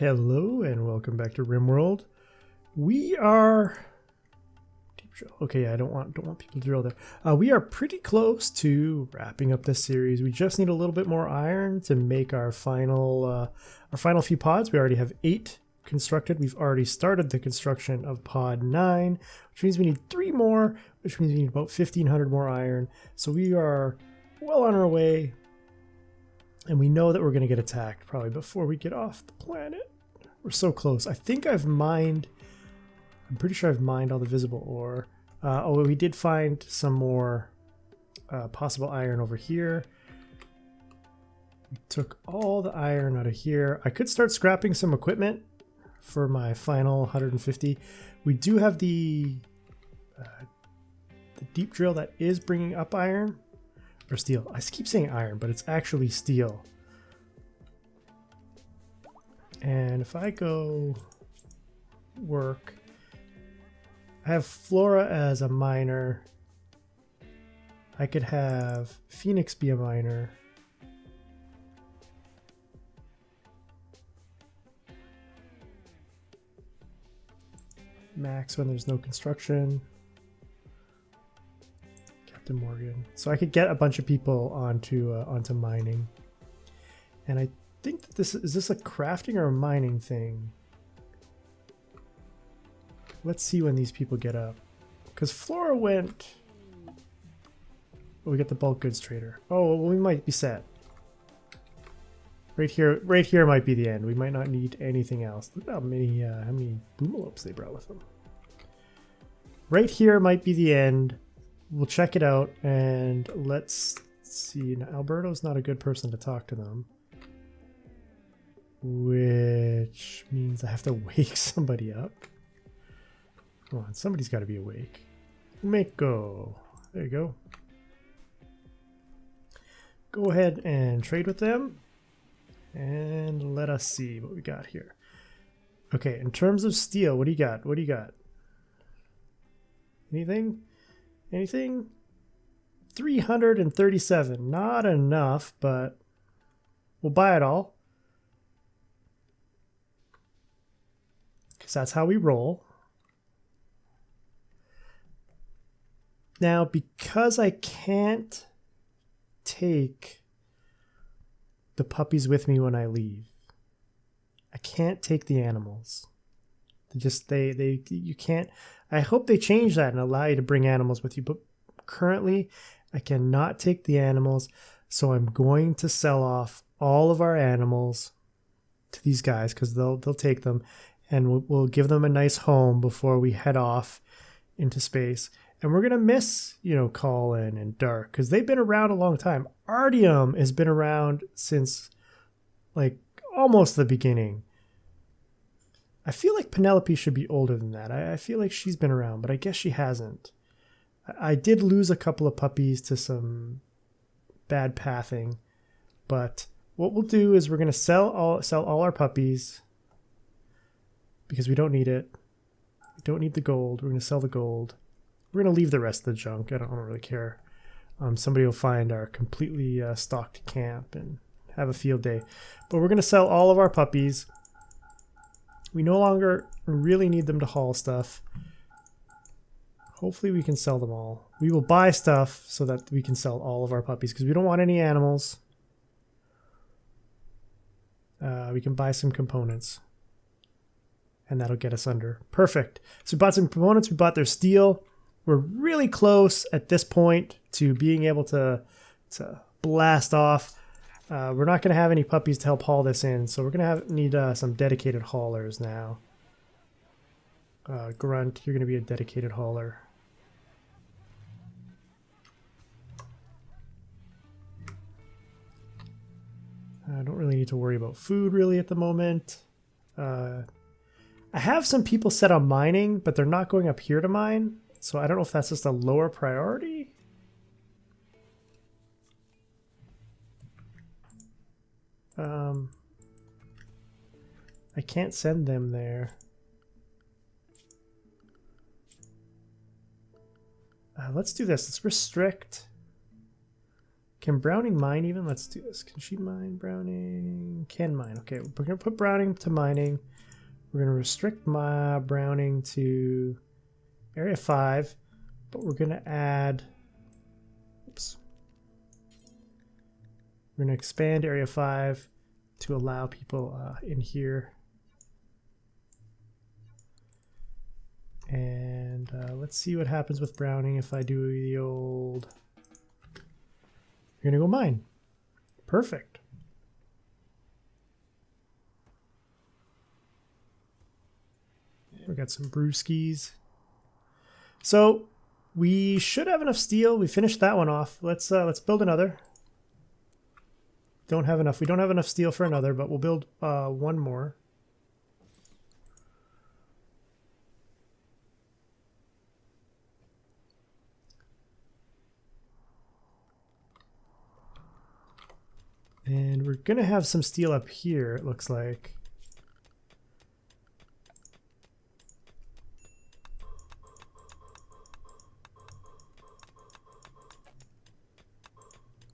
Hello and welcome back to Rimworld. We are deep drill. Okay, I don't want people to drill there. We are pretty close to wrapping up this series. We just need a little bit more iron to make our final few pods. We already have 8 constructed. We've already started the construction of pod 9, which means we need 3 more, which means we need about 1,500 more iron. So we are well on our way. And we know that we're going to get attacked probably before we get off the planet. We're so close. I think I'm pretty sure I've mined all the visible ore. Oh, we did find some more possible iron over here. We took all the iron out of here. I could start scrapping some equipment for my final 150. We do have the deep drill that is bringing up iron. Or steel. I keep saying iron, but it's actually steel. And if I go work, I have Flora as a miner. I could have Phoenix be a miner. Max when there's no construction. Morgan, so I could get a bunch of people onto mining. And I think that this is a crafting or a mining thing. Let's see when these people get up, because Flora went. Oh, we got the bulk goods trader. Oh, well, we might be set right here might be the end. We might not need anything else. Look how many boomalopes they brought with them. Right here might be the end. We'll check it out, and let's see. Now, Alberto's not a good person to talk to them, which means I have to wake somebody up. Come on, somebody's got to be awake. Mako. There you go. Go ahead and trade with them, and let us see what we got here. Okay, in terms of steel, what do you got? What do you got? Anything? Anything? 337. Not enough, but we'll buy it all. Because that's how we roll. Now, because I can't take the puppies with me when I leave, I can't take the animals. You can't. I hope they change that and allow you to bring animals with you, but currently I cannot take the animals, so I'm going to sell off all of our animals to these guys because they'll take them, and we'll give them a nice home before we head off into space. And we're gonna miss, Colin and Dark, because they've been around a long time. Artyom has been around since like almost the beginning. I feel like Penelope should be older than that. I feel like she's been around, but I guess she hasn't. I did lose a couple of puppies to some bad pathing, but what we'll do is we're going to sell all our puppies because we don't need it. We don't need the gold. We're going to sell the gold. We're going to leave the rest of the junk. I don't really care. Somebody will find our completely stocked camp and have a field day. But we're going to sell all of our puppies. We no longer really need them to haul stuff. Hopefully we can sell them all. We will buy stuff so that we can sell all of our puppies because we don't want any animals. We can buy some components. And that'll get us under. Perfect. So we bought some components. We bought their steel. We're really close at this point to being able to blast off. We're not going to have any puppies to help haul this in, so we're going to need some dedicated haulers now. Grunt, you're going to be a dedicated hauler. I don't really need to worry about food really at the moment. I have some people set on mining, but they're not going up here to mine, so I don't know if that's just a lower priority. I can't send them there. Let's do this. Let's restrict Can Browning mine even? Let's do this. Can she mine? Browning can mine. Okay, we're gonna put Browning to mining. We're gonna restrict my Browning to area 5, but we're gonna add, oops. We're gonna expand area 5 to allow people in here. And let's see what happens with Browning if I do the old, you're gonna go mine. Perfect. We got some brewskis. So we should have enough steel. We finished that one off. Let's build another. Don't have enough. We don't have enough steel for another, but we'll build one more. And we're gonna have some steel up here, it looks like.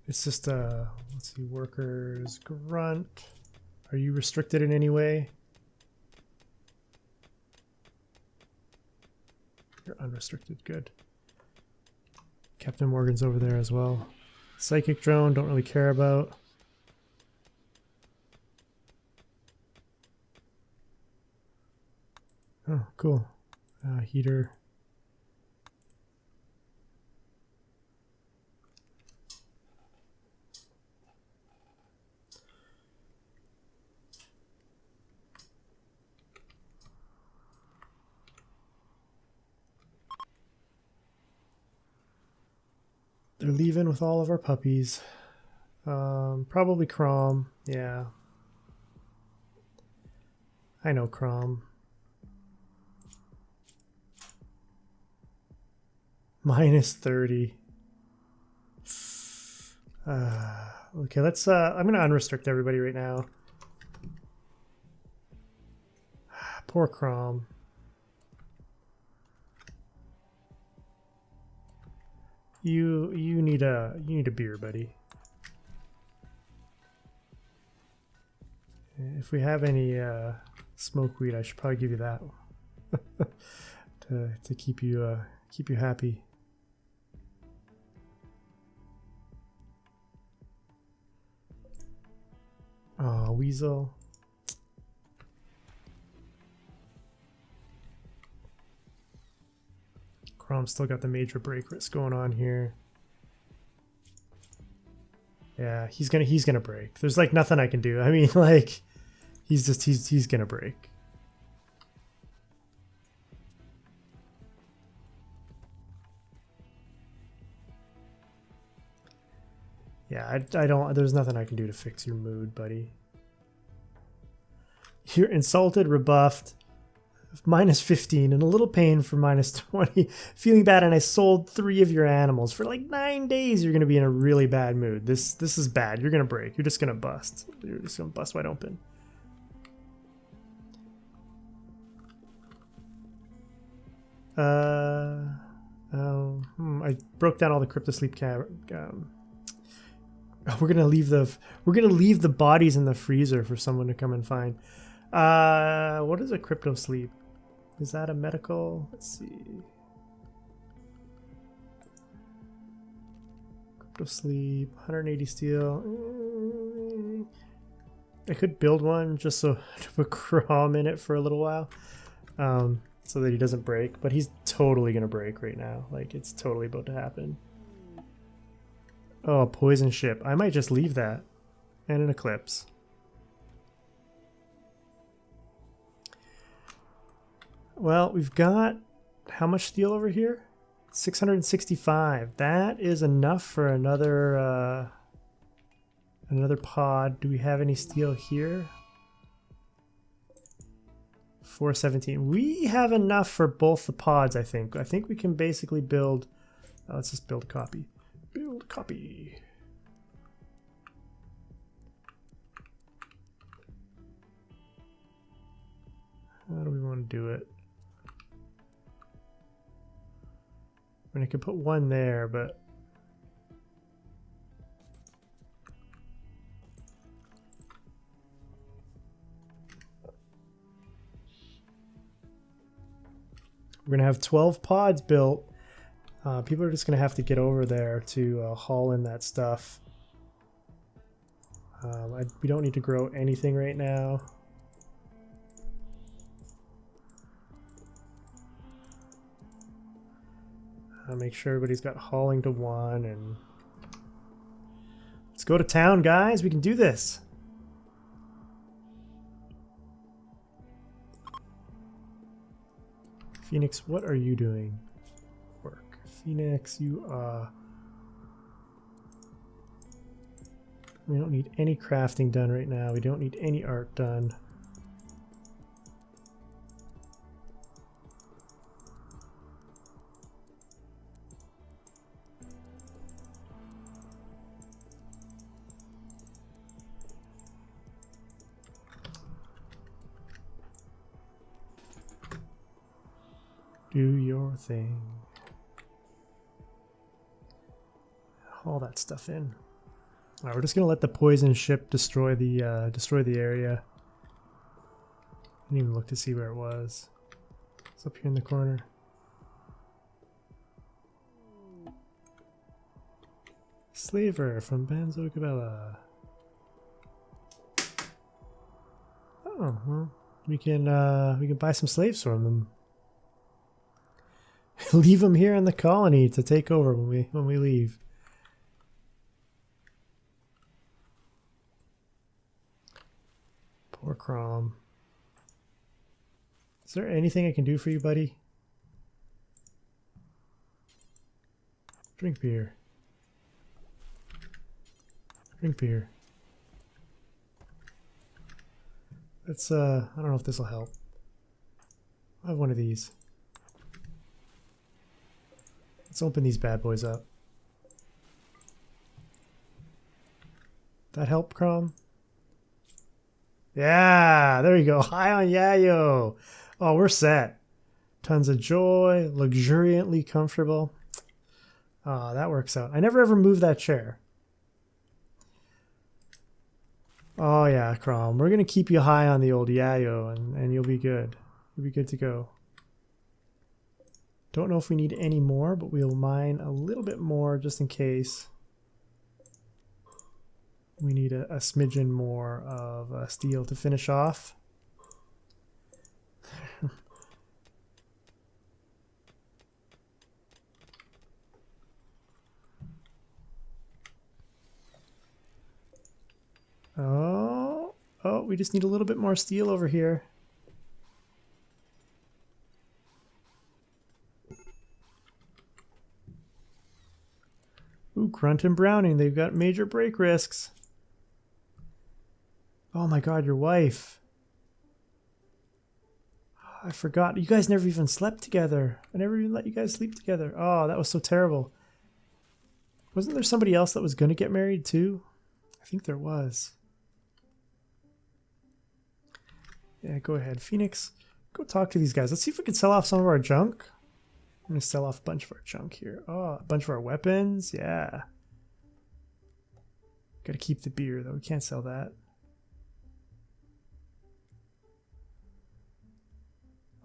It's just let's see, workers, grunt. Are you restricted in any way? You're unrestricted, good. Captain Morgan's over there as well. Psychic drone, don't really care about. Oh, cool. Heater. They're leaving with all of our puppies. Probably Crom. Yeah. I know Crom. Minus 30. Okay, let's I'm gonna unrestrict everybody right now. Poor Crom. You need a beer, buddy. If we have any smoke weed, I should probably give you that to keep you happy. Oh, Weasel. Crom's still got the major break risk going on here. Yeah, he's gonna break. There's like nothing I can do. I mean, like, he's gonna break. Yeah, I don't, there's nothing I can do to fix your mood, buddy. You're insulted, rebuffed, minus 15, and a little pain for minus 20. Feeling bad, and I sold 3 of your animals. For like 9 days, you're going to be in a really bad mood. This is bad. You're going to break. You're just going to bust. You're just going to bust wide open. I broke down all the cryptosleep we're gonna leave the bodies in the freezer for someone to come and find. What is a crypto sleep? Is that a medical? Let's see. Crypto sleep, 180 steel. I could build one just so to put Crom in it for a little while, so that he doesn't break. But he's totally gonna break right now. Like, it's totally about to happen. Oh, a poison ship. I might just leave that. And an eclipse. Well, we've got how much steel over here? 665. That is enough for another pod. Do we have any steel here? 417. We have enough for both the pods, I think. I think we can basically build... let's just build a copy. Build copy. How do we want to do it? I mean, I could put one there, but We're going to have 12 pods built. People are just going to have to get over there to haul in that stuff. We don't need to grow anything right now. Make sure everybody's got hauling to 1, and let's go to town, guys. We can do this. Phoenix, what are you doing? Work. Phoenix, you we don't need any crafting done right now. We don't need any art done. Do your thing. Haul that stuff in. All right, we're just gonna let the poison ship destroy the area. Didn't even look to see where it was. It's up here in the corner. Slaver from Banzo Cabela. Oh, well, we can buy some slaves from them. Leave them here in the colony to take over when we leave. Poor Crom. Is there anything I can do for you, buddy? Drink beer. Drink beer. Let's I don't know if this will help. I have one of these. Let's open these bad boys up. That help, Crom? Yeah, there you go. High on Yayo. Oh, we're set. Tons of joy, luxuriantly comfortable. Oh, that works out. I never ever moved that chair. Oh yeah, Crom. We're gonna keep you high on the old Yayo, and you'll be good. You'll be good to go. Don't know if we need any more, but we'll mine a little bit more just in case. We need a smidgen more of steel to finish off. Oh, we just need a little bit more steel over here. Ooh, Grunt and Browning, they've got major break risks. Oh my god, your wife. I forgot. You guys never even slept together. I never even let you guys sleep together. Oh, that was so terrible. Wasn't there somebody else that was going to get married too? I think there was. Yeah, go ahead. Phoenix, go talk to these guys. Let's see if we can sell off some of our junk. I'm going to sell off a bunch of our junk here. Oh, a bunch of our weapons. Yeah. Got to keep the beer, though. We can't sell that.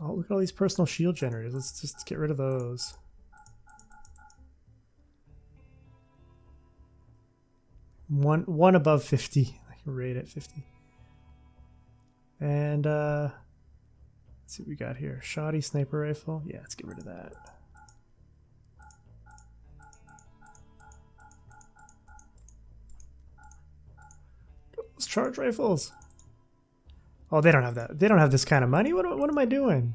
Oh, look at all these personal shield generators. Let's just get rid of those. One above 50. I can rate at 50. And let's see what we got here. Shoddy sniper rifle. Yeah, let's get rid of that. Those charge rifles. Oh, they don't have that. They don't have this kind of money. What am I doing?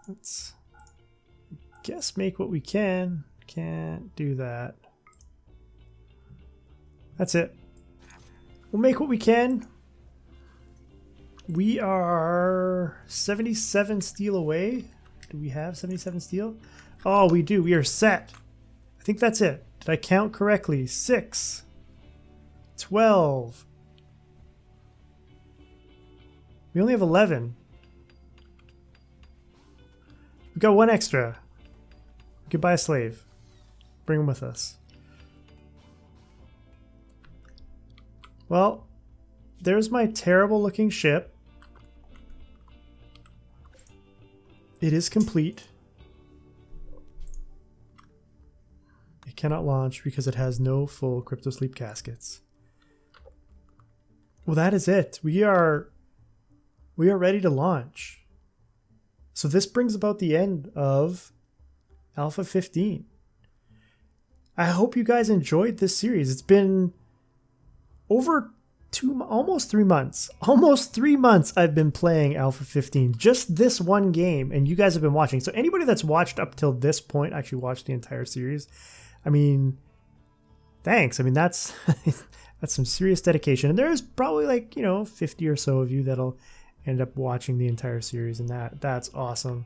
Let's, I guess, make what we can. Can't do that. That's it. We'll make what we can. We are 77 steel away. Do we have 77 steel? Oh, we do. We are set. I think that's it. Did I count correctly? 6, 12. We only have 11. We got one extra. We could buy a slave. Bring him with us. Well, there's my terrible looking ship. It is complete. It cannot launch because it has no full crypto sleep caskets. Well, that is it. We are ready to launch. So this brings about the end of Alpha 15. I hope you guys enjoyed this series. It's been over almost 3 months. Almost 3 months I've been playing Alpha 15. Just this one game, and you guys have been watching. So anybody that's watched up till this point, actually watched the entire series, I mean, thanks. I mean, that's that's some serious dedication. And there's probably like, 50 or so of you that'll end up watching the entire series, and that's awesome.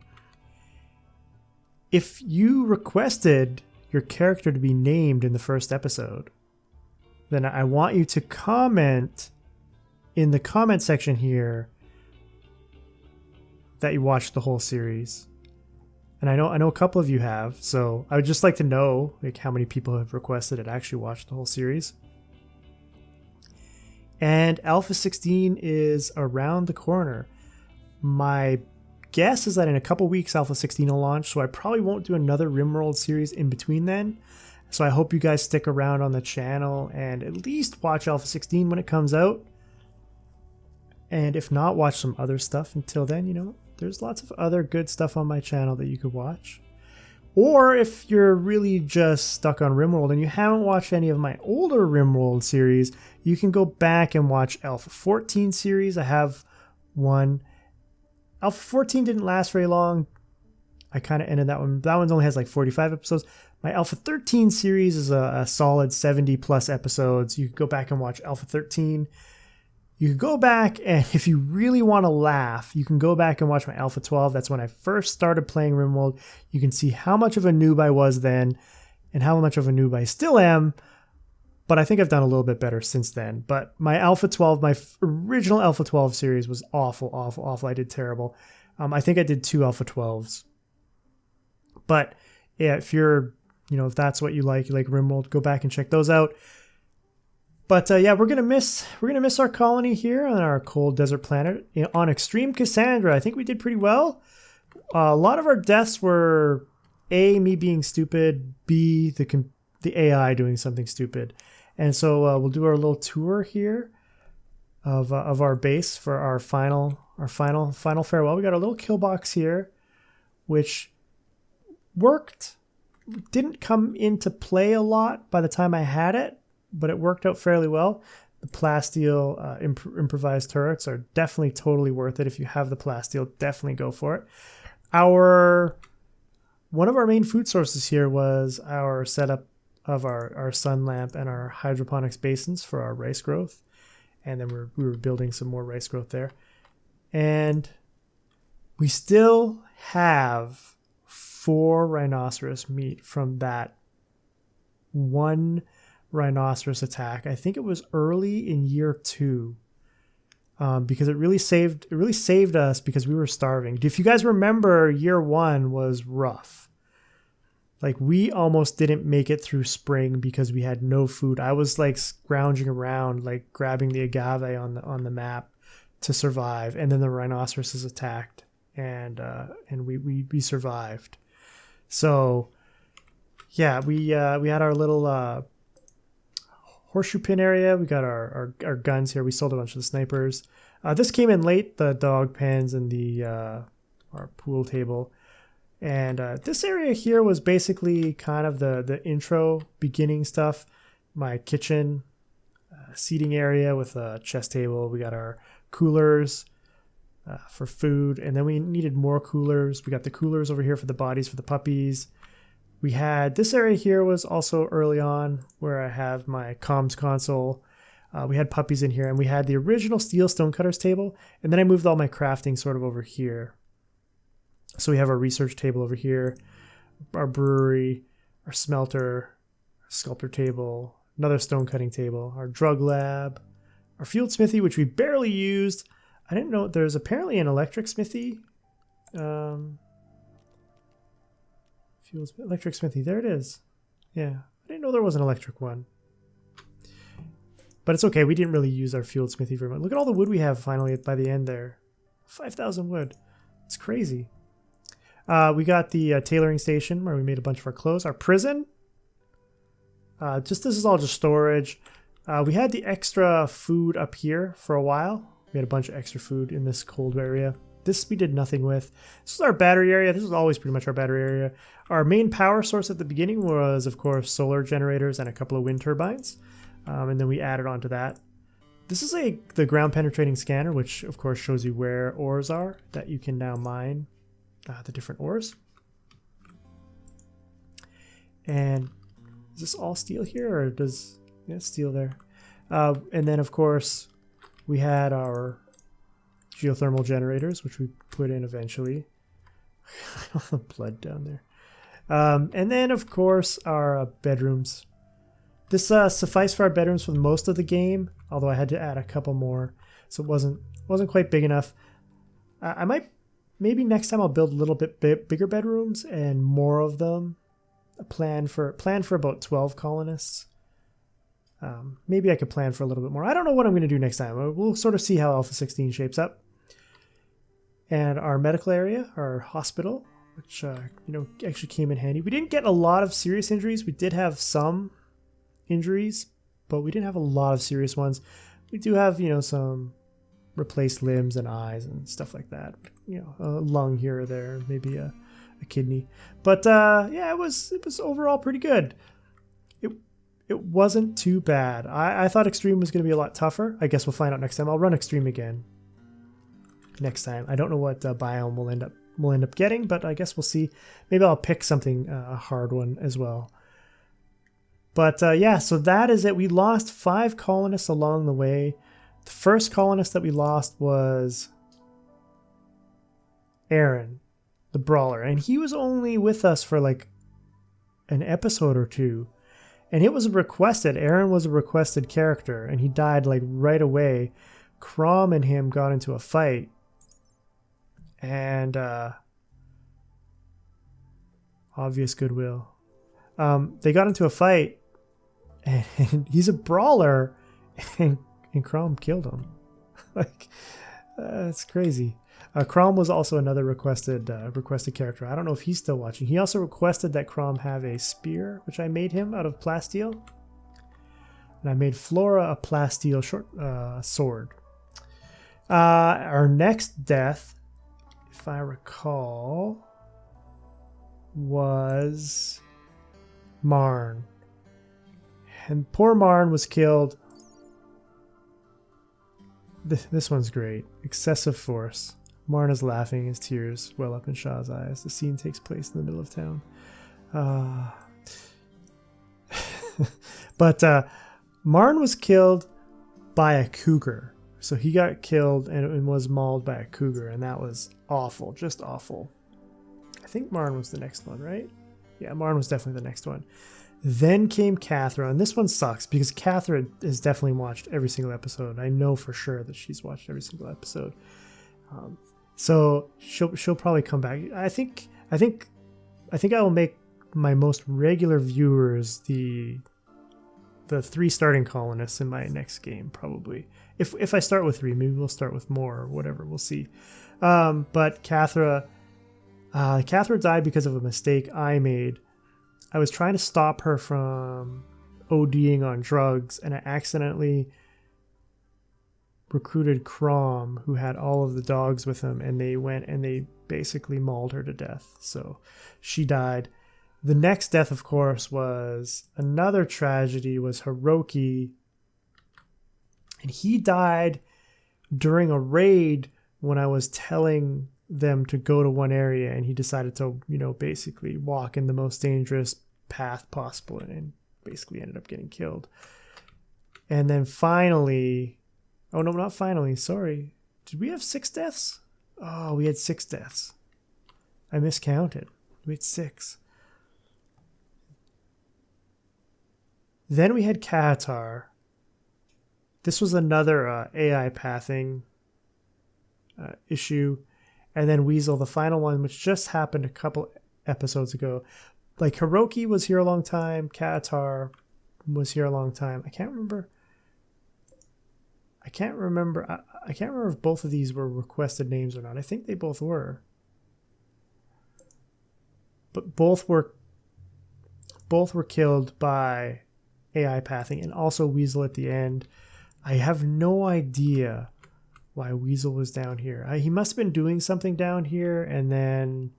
If you requested your character to be named in the first episode, then I want you to comment in the comment section here that you watched the whole series. And I know a couple of you have, so I would just like to know like how many people have requested it actually watched the whole series. And Alpha 16 is around the corner. My guess is that in a couple weeks Alpha 16 will launch, so I probably won't do another Rimworld series in between then. So I hope you guys stick around on the channel and at least watch Alpha 16 when it comes out. And if not, watch some other stuff until then. There's lots of other good stuff on my channel that you could watch. Or if you're really just stuck on Rimworld and you haven't watched any of my older Rimworld series, you can go back and watch Alpha 14 series. I have one. Alpha 14 didn't last very long. I kind of ended that one. That one only has like 45 episodes. My Alpha 13 series is a solid 70 plus episodes. You can go back and watch Alpha 13. You can go back, and if you really want to laugh, you can go back and watch my Alpha 12. That's when I first started playing Rimworld. You can see how much of a noob I was then and how much of a noob I still am. But I think I've done a little bit better since then. But my Alpha 12, my original Alpha 12 series was awful, awful, awful. I did terrible. I think I did 2 Alpha 12s. But yeah, if you're, if that's what you like Rimworld, go back and check those out. But yeah, we're gonna miss our colony here on our cold desert planet on Extreme Cassandra. I think we did pretty well. A lot of our deaths were A, me being stupid, B, the AI doing something stupid. And so we'll do our little tour here of our base for our final farewell. We got a little kill box here, which worked. Didn't come into play a lot by the time I had it, but it worked out fairly well. The plasteel improvised turrets are definitely totally worth it. If you have the plasteel, definitely go for it. One of our main food sources here was our setup of our sun lamp and our hydroponics basins for our rice growth. And then we were building some more rice growth there. And we still have 4 rhinoceros meat from that one rhinoceros attack. I think it was early in year 2, because it really saved us because we were starving. If you guys remember, year 1 was rough. Like, we almost didn't make it through spring because we had no food. I was like scrounging around, like grabbing the agave on the map to survive, and then the rhinoceroses attacked, and we survived. So yeah, we had our little horseshoe pin area. We got our guns here. We sold a bunch of the snipers. This came in late, the dog pens and our pool table. And this area here was basically kind of the intro beginning stuff. My kitchen, seating area with a chest table. We got our coolers for food. And then we needed more coolers. We got the coolers over here for the bodies for the puppies. We had this area here was also early on where I have my comms console. We had puppies in here, and we had the original steel stonecutters table. And then I moved all my crafting sort of over here. So we have our research table over here, our brewery, our smelter, our sculptor table, another stone cutting table, our drug lab, our field smithy, which we barely used. I didn't know there's apparently an electric smithy. Electric smithy, there it is. Yeah, I didn't know there was an electric one. But it's okay. We didn't really use our field smithy very much. Look at all the wood we have finally by the end there. 5,000 wood. It's crazy. We got the tailoring station where we made a bunch of our clothes. Our prison. This is all just storage. We had the extra food up here for a while. We had a bunch of extra food in this cold area. This we did nothing with. This is our battery area. This is always pretty much our battery area. Our main power source at the beginning was, of course, solar generators and a couple of wind turbines. And then we added on to that. This is the ground penetrating scanner, which of course shows you where ores are that you can now mine the different ores. And is this all steel here, or does steel there? And then of course we had our geothermal generators, which we put in eventually. All the blood down there. And then of course our bedrooms. This sufficed for our bedrooms for most of the game, although I had to add a couple more, so it wasn't quite big enough. Maybe next time I'll build a little bit bigger bedrooms and more of them. Plan for about 12 colonists. Maybe I could plan for a little bit more. I don't know what I'm going to do next time. We'll sort of see how Alpha 16 shapes up. And our medical area, our hospital, which actually came in handy. We didn't get a lot of serious injuries. We did have some injuries, but we didn't have a lot of serious ones. We do have some replaced limbs and eyes and stuff like that. A lung here or there, maybe a kidney. But yeah, it was overall pretty good. It wasn't too bad. I thought Extreme was going to be a lot tougher. I guess we'll find out next time. I'll run Extreme again next time. I don't know what biome we'll end up getting, but I guess we'll see. Maybe I'll pick something a hard one as well. But yeah, so that is it. We lost 5 colonists along the way. The first colonist that we lost was Aaron, the brawler, and he was only with us for like an episode or two. And it was requested. Aaron was a requested character, and he died like right away. Crom and him got into a fight, and obvious goodwill. They got into a fight, and he's a brawler, and Crom killed him. Like, that's crazy. Crom was also another requested character. I don't know if he's still watching. He also requested that Crom have a spear, which I made him out of plasteel. And I made Flora a plasteel sword. Our next death, if I recall, was Marn. And poor Marn was killed. This one's great. Excessive force. Marn is laughing, his tears well up in Shah's eyes. The scene takes place in the middle of town. But Marn was killed by a cougar. So he got killed and was mauled by a cougar, and that was awful, just awful. I think Marn was the next one, right? Yeah, Marn was definitely the next one. Then came Cathra, and this one sucks because Cathra has definitely watched every single episode. I know for sure that she's watched every single episode. So she'll probably come back. I think I will make my most regular viewers the 3 starting colonists in my next game, probably. If I start with 3, maybe we'll start with more or whatever. We'll see. But Cathra died because of a mistake I made. I was trying to stop her from ODing on drugs, and I accidentally recruited Crom, who had all of the dogs with him, and they went and they basically mauled her to death. So she died. The next death, of course, was another tragedy, was Hiroki. And he died during a raid when I was telling them to go to one area, and he decided to, basically walk in the most dangerous path possible and basically ended up getting killed. And then finally, oh no, not finally, sorry. Did we have 6 deaths? Oh, we had 6 deaths. I miscounted. We had 6. Then we had Katar. This was another AI pathing issue. And then Weasel, the final one, which just happened a couple episodes ago. Like, Hiroki was here a long time. Katar was here a long time. I can't remember. I can't remember. I can't remember if both of these were requested names or not. I think they both were. But both were killed by AI pathing, and also Weasel at the end. I have no idea why Weasel was down here. He must have been doing something down here, and then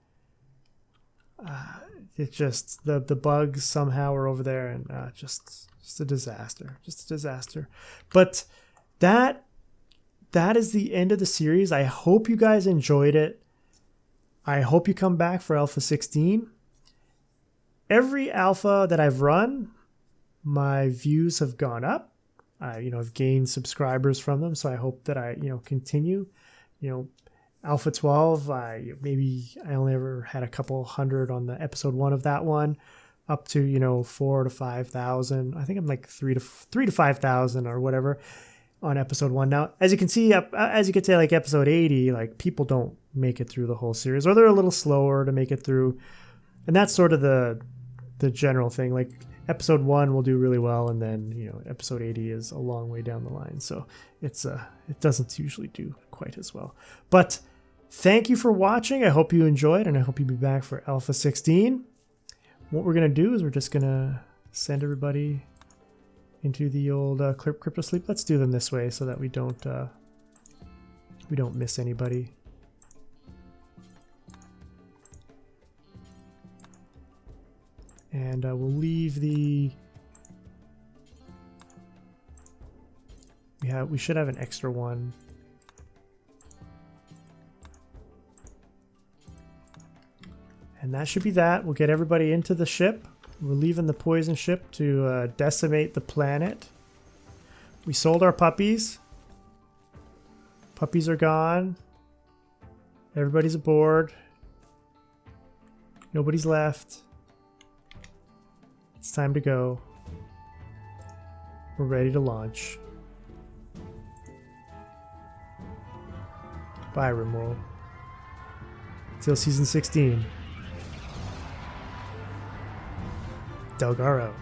it just the bugs somehow are over there, and just a disaster. Just a disaster. But that is the end of the series. I hope you guys enjoyed it. I hope you come back for Alpha 16. Every alpha that I've run, my views have gone up. I've gained subscribers from them, so I hope that I continue. Alpha 12, maybe I only ever had a couple hundred on the episode 1 of that one, up to 4,000 to 5,000. I think I'm like 3,000 to 5,000 or whatever on episode 1. Now, as you can see, as you get to like episode 80, like people don't make it through the whole series, or they're a little slower to make it through, and that's sort of the general thing. Like episode 1 will do really well, and then episode 80 is a long way down the line, so it doesn't usually do quite as well. But thank you for watching. I hope you enjoyed, and I hope you'll be back for Alpha 16. What we're going to do is we're just going to send everybody into the old crypto sleep. Let's do them this way so that we don't miss anybody. And we'll leave the... We should have an extra one. And that should be that. We'll get everybody into the ship. We're leaving the poison ship to decimate the planet. We sold our puppies. Puppies are gone. Everybody's aboard. Nobody's left. It's time to go. We're ready to launch. Bye, Rimworld. Till season 16. Delgaro.